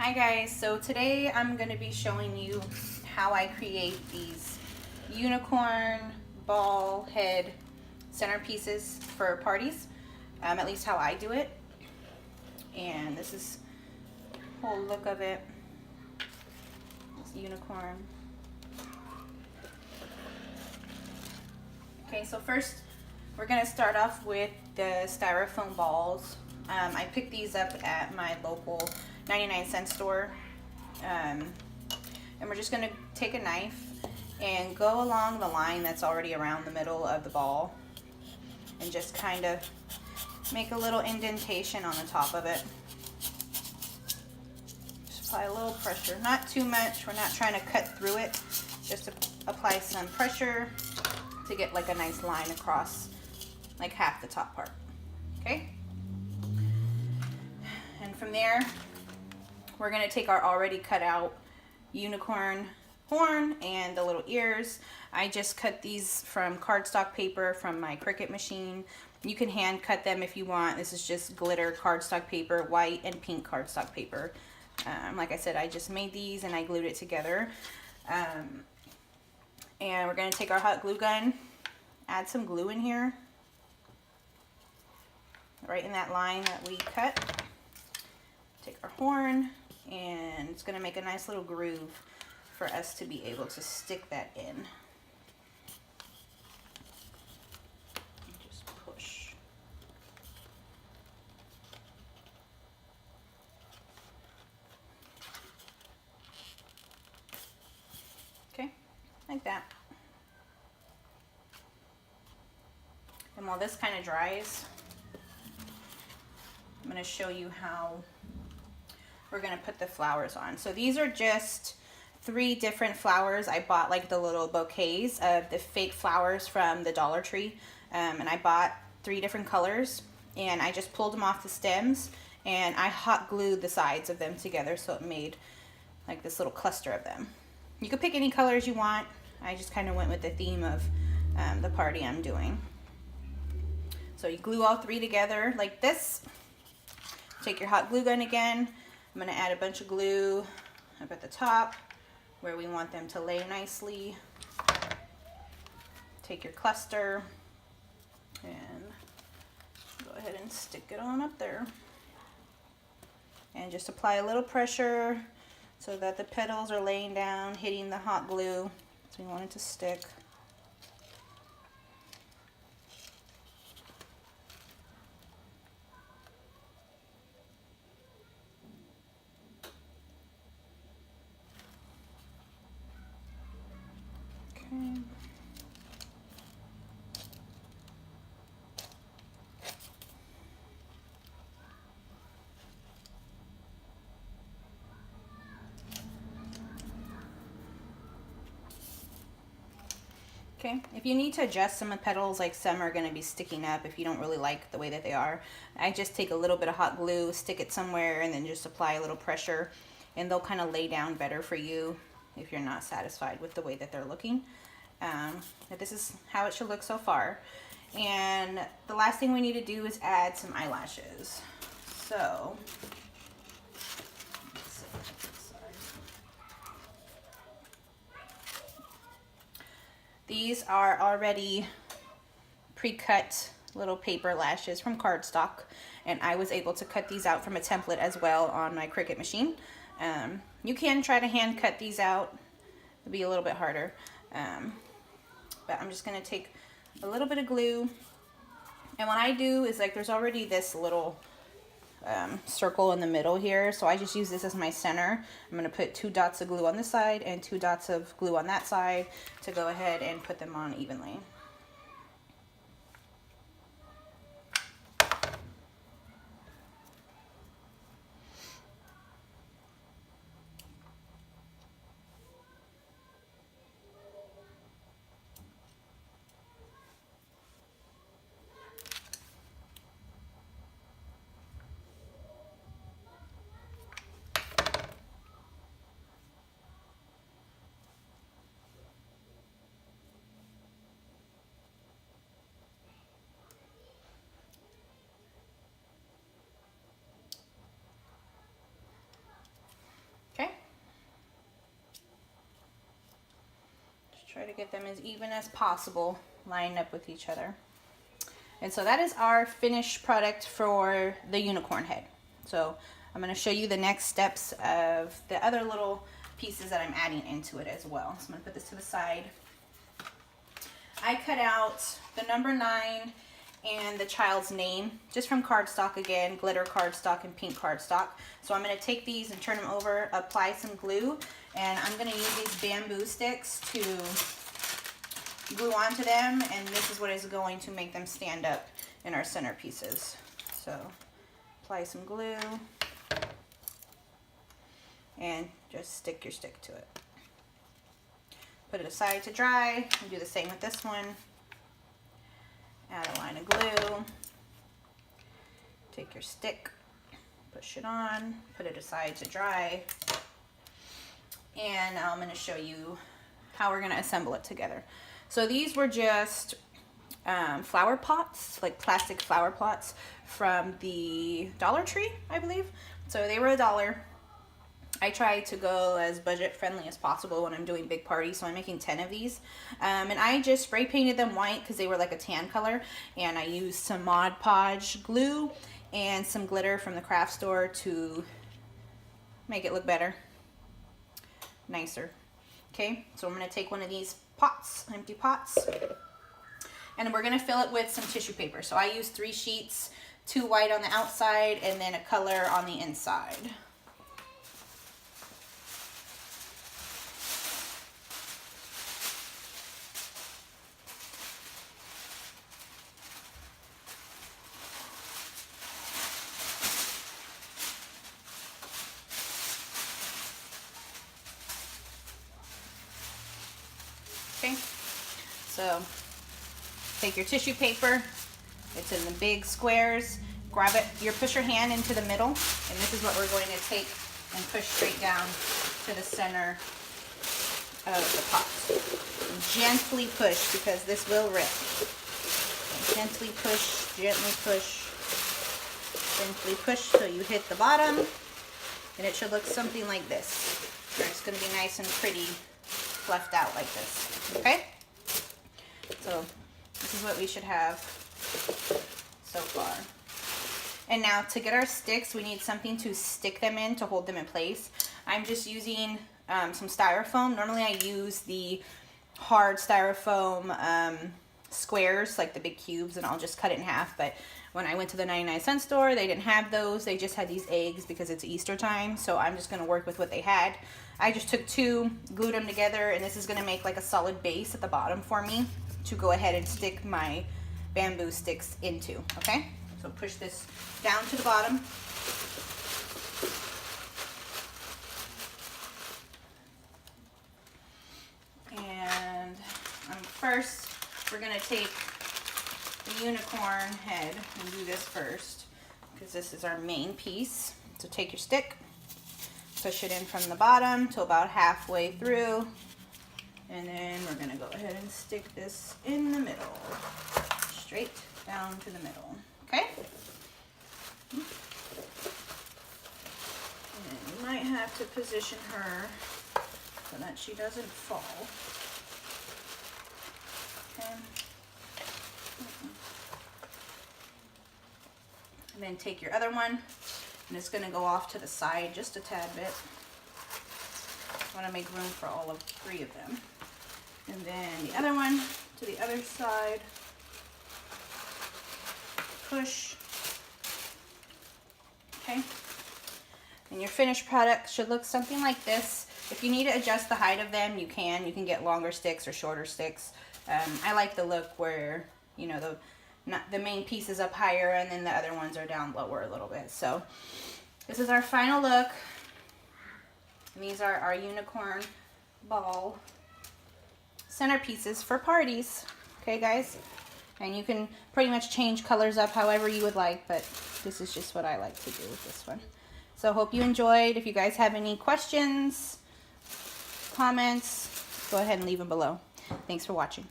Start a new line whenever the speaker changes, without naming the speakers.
Hi guys, so today I'm going to be showing you how I create these unicorn ball head centerpieces for parties, at least how I do it. And this is the whole look of it, this unicorn. Okay, so first we're going to start off with the styrofoam balls. I picked these up at my local 99-cent store, and we're just going to take a knife and go along the line that's already around the middle of the ball and just kind of make a little indentation on the top of it. Just apply a little pressure, not too much. We're not trying to cut through it, just to apply some pressure to get like a nice line across like half the top part. Okay, and from there we're going to take our already cut out unicorn horn and the little ears. I just cut these from cardstock paper from my Cricut machine. You can hand cut them if you want. This is just glitter cardstock paper, white and pink cardstock paper. Like I said, I just made these and I glued it together. And we're going to take our hot glue gun, add some glue in here, right in that line that we cut. Take our horn, and it's going to make a nice little groove for us to be able to stick that in. Just push. Okay, like that. And while this kind of dries, I'm going to show you how we're going to put the flowers on. So these are just 3 different flowers. I bought like the little bouquets of the fake flowers from the Dollar Tree, and I bought 3 different colors, and I just pulled them off the stems and I hot glued the sides of them together so it made like this little cluster of them. You could pick any colors you want. I just kind of went with the theme of the party I'm doing. So you glue all 3 together like this. Take your hot glue gun again. I'm going to add a bunch of glue up at the top where we want them to lay nicely. Take your cluster and go ahead and stick it on up there. And just apply a little pressure so that the petals are laying down, hitting the hot glue. So we want it to stick. Okay, if you need to adjust some of the petals, like some are going to be sticking up if you don't really like the way that they are, I just take a little bit of hot glue, stick it somewhere, and then just apply a little pressure, and they'll kind of lay down better for you if you're not satisfied with the way that they're looking. But this is how it should look so far. And the last thing we need to do is add some eyelashes. So these are already pre-cut little paper lashes from cardstock, and I was able to cut these out from a template as well on my Cricut machine. You can try to hand cut these out. It'll be a little bit harder. But I'm just going to take a little bit of glue, and what I do is, like, there's already this little circle in the middle here, so I just use this as my center. I'm going to put 2 dots of glue on this side and 2 dots of glue on that side to go ahead and put them on evenly. to get them as even as possible, lined up with each other. And so that is our finished product for the unicorn head. So I'm going to show you the next steps of the other little pieces that I'm adding into it as well. So I'm going to put this to the side. I cut out the number 9 and the child's name just from cardstock again, glitter cardstock and pink cardstock. So I'm going to take these and turn them over, apply some glue, and I'm going to use these bamboo sticks to glue onto them, and this is what is going to make them stand up in our centerpieces. So apply some glue and just stick your stick to it. Put it aside to dry, and do the same with this one. Add a line of glue, take your stick, push it on, put it aside to dry, and I'm going to show you how we're going to assemble it together. So these were just flower pots, like plastic flower pots from the Dollar Tree, I believe. So they were $1. I try to go as budget friendly as possible when I'm doing big parties, so I'm making 10 of these. And I just spray painted them white because they were like a tan color, and I used some Mod Podge glue and some glitter from the craft store to make it look better, nicer. Okay, so I'm going to take one of these pots, empty pots, and we're going to fill it with some tissue paper. So I used 3 sheets, 2 white on the outside and then a color on the inside. Okay, so take your tissue paper, it's in the big squares, grab it, push your hand into the middle, and this is what we're going to take and push straight down to the center of the pot. And gently push, because this will rip. And gently push, gently push till you hit the bottom, and it should look something like this. And it's going to be nice and pretty fluffed out like this. Okay, so this is what we should have so far. And now to get our sticks, we need something to stick them in to hold them in place. I'm just using some styrofoam. Normally I use the hard styrofoam squares, like the big cubes, and I'll just cut it in half. But when I went to the 99-cent store, they didn't have those. They just had these eggs because it's Easter time. So I'm just going to work with what they had. I just took 2, glued them together, and this is going to make like a solid base at the bottom for me to go ahead and stick my bamboo sticks into. Okay, so push this down to the bottom. And first, we're going to take the unicorn head and do this first, because this is our main piece. So take your stick, push it in from the bottom to about halfway through, and then we're going to go ahead and stick this in the middle, straight down to the middle. Okay? And you might have to position her so that she doesn't fall. Okay. And then take your other one, and it's going to go off to the side just a tad bit. I want to make room for all of 3 of them. And then the other one to the other side. Push. Okay. And your finished product should look something like this. If you need to adjust the height of them, you can. You can get longer sticks or shorter sticks. I like the look where, you know, the main piece is up higher and then the other ones are down lower a little bit. So this is our final look. And these are our unicorn ball centerpieces for parties. Okay, guys? And you can pretty much change colors up however you would like, but this is just what I like to do with this one. So hope you enjoyed. If you guys have any questions, comments, go ahead and leave them below. Thanks for watching.